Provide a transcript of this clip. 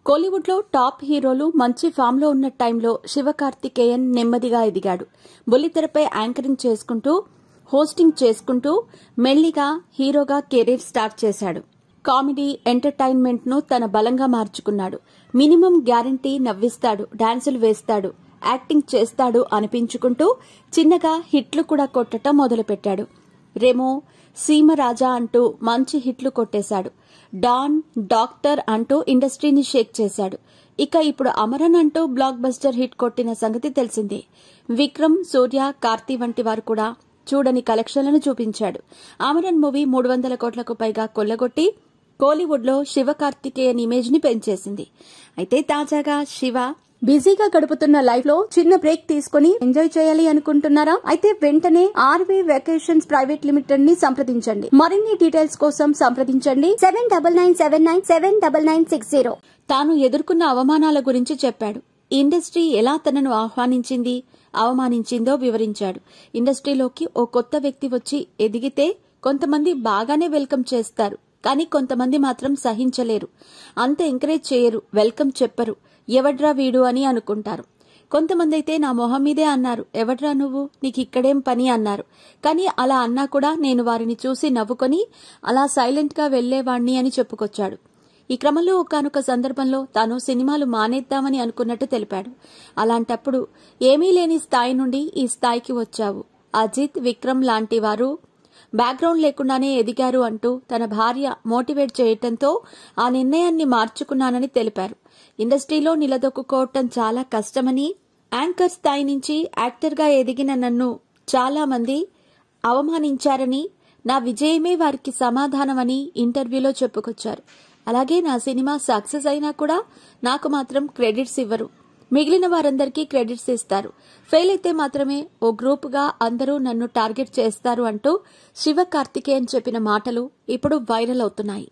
కోలీవుడ్ లో టాప్ హీరోలు మంచి ఫామ్ లో ఉన్న టైంలో శివకార్తికేయన్ నెమ్మదిగా ఎదిగాడు. బుల్లితెరపై యాంకరింగ్ చేసుకుంటూ, హోస్టింగ్ చేసుకుంటూ మెల్లిగా హీరోగా కెరీర్ స్టార్ట్ చేశాడు. కామెడీ, ఎంటర్టైన్మెంట్ ను తన బలంగా మార్చుకున్నాడు. మినిమం గ్యారంటీ నవ్విస్తాడు, డాన్సులు వేస్తాడు, యాక్టింగ్ చేస్తాడు అనిపించుకుంటూ చిన్నగా హిట్లు కూడా కొట్టడం మొదలుపెట్టాడు. రెమో, సీమరాజా అంటూ మంచి హిట్లు కొట్టేశాడు. డాన్, డాక్టర్ అంటూ ఇండస్ట్రీని షేక్ చేశాడు. ఇక ఇప్పుడు అమరన్ అంటూ బ్లాక్ బస్టర్ హిట్ కొట్టిన సంగతి తెలిసిందే. విక్రమ్, సూర్య, కార్తీ వంటి వారు కూడా చూడని కలెక్షన్లను చూపించాడు. అమరన్ మూవీ 300 కోట్లకు పైగా కొల్లగొట్టి కోలీవుడ్ లో శివకార్తికేయన్ ఇమేజ్ ని పెంచేసింది. అయితే తాజాగా శివ బిజీగా గడుపుతున్న లైఫ్ లో చిన్న బ్రేక్ తీసుకుని ఎంజాయ్ చేయాలి అనుకుంటున్నారా? అయితే వెంటనే ఆర్వీ వెకేషన్స్ ప్రైవేట్ లిమిటెడ్ ని సంప్రదించండి. మరిన్ని డీటెయిల్స్ కోసం సంప్రదించండి 7997979960. తాను ఎదుర్కొన్న అవమానాల గురించి చెప్పాడు. ఇండస్ట్రీ ఎలా తనను ఆహ్వానించింది, అవమానించిందో వివరించాడు. ఇండస్ట్రీలోకి ఓ కొత్త వ్యక్తి వచ్చి ఎదిగితే కొంతమంది బాగానే వెల్కమ్ చేస్తారు, కానీ కొంతమంది మాత్రం సహించలేరు. అంత ఎంకరేజ్ చేయరు, వెల్కమ్ చెప్పరు. ఎవడ్రా వీడు అని అనుకుంటారు. కొంతమంది అయితే నా మొహం మీదే అన్నారు, ఎవడ్రా నువ్వు, నీకు ఇక్కడేం పని అన్నారు. కానీ అలా అన్నా కూడా నేను వారిని చూసి నవ్వుకొని అలా సైలెంట్ గా వెళ్లేవాణ్ణి అని చెప్పుకొచ్చాడు. ఈ క్రమంలో ఒకానొక సందర్భంలో తాను సినిమాలు మానేద్దామని అనుకున్నట్టు తెలిపాడు. అలాంటప్పుడు ఏమీ లేని స్థాయి నుండి ఈ స్థాయికి వచ్చావు. అజిత్, విక్రమ్ లాంటి వారు బ్యాక్గ్రౌండ్ లేకుండానే ఎదిగారు అంటూ తన భార్య మోటివేట్ చేయటంతో ఆ నిర్ణయాన్ని మార్చుకున్నానని తెలిపారు. ఇండస్ట్రీలో నిలదొక్కుకోవటం చాలా కష్టమని, యాంకర్ స్థాయి నుంచి యాక్టర్ గా ఎదిగిన నన్ను చాలా మంది అవమానించారని, నా విజయమే వారికి సమాధానమని ఇంటర్వ్యూలో చెప్పుకొచ్చారు. అలాగే నా సినిమా సక్సెస్ అయినా కూడా నాకు మాత్రం క్రెడిట్స్ ఇవ్వరు, మిగిలిన వారందరికీ క్రెడిట్స్ ఇస్తారు. ఫెయిల్ అయితే మాత్రమే ఓ గ్రూప్ గా అందరూ నన్ను టార్గెట్ చేస్తారు అంటూ శివకార్తికేయన్ చెప్పిన మాటలు ఇప్పుడు వైరల్ అవుతున్నాయి.